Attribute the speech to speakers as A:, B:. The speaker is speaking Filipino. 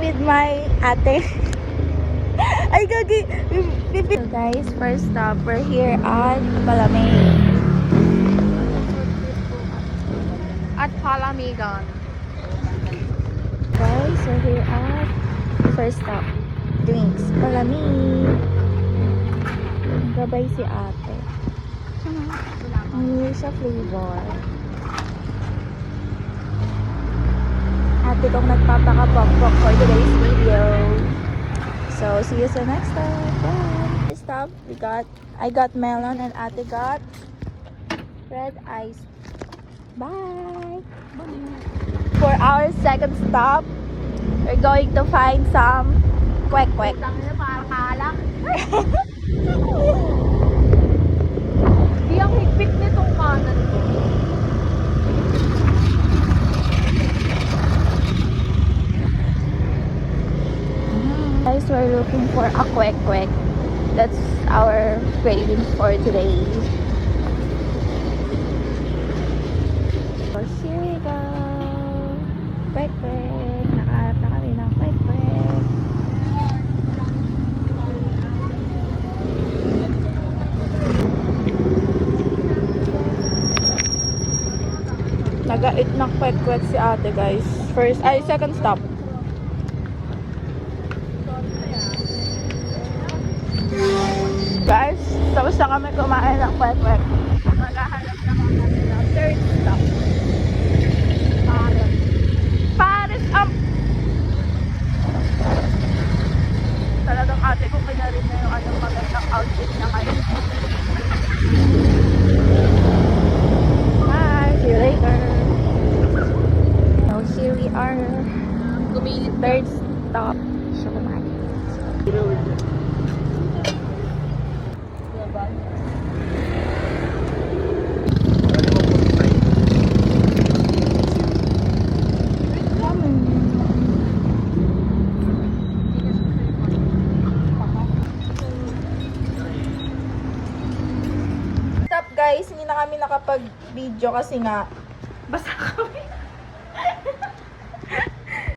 A: with my ate. Ay, gagi. So guys, first stop, we're here at Malamig.
B: At Palamigan.
A: Guys, we're here at first stop, drinks, Malamig. Gabay si ate. Ang new siya flavor. Ate kong nagpapaka-pok-pok for today's video. So, see you sa next time. Bye! First stop, I got melon and ate got red ice. Bye! For our second stop, we're going to find some kwek-kwek.
B: Di ang higpit nitong kanan ko.
A: Guys, we're looking for a kwek-kwek. That's our craving for today. So here we go. Kwek-kwek. Nakaharap na kami ng kwek-kwek. Nag-eat ng kwek-kwek si ate, guys. Second stop. Guys, tapos na kami kumain ng kwek-kwek. Maghahanap na kami ng third stop. Paris up! Talagang ate ko pinarin na yung anong magandang outfit na ngayon. Bye! See you later! So here we are. Third stop. Shumari. Guys, hindi na kami nakapag-video kasi nga
B: Basta kami.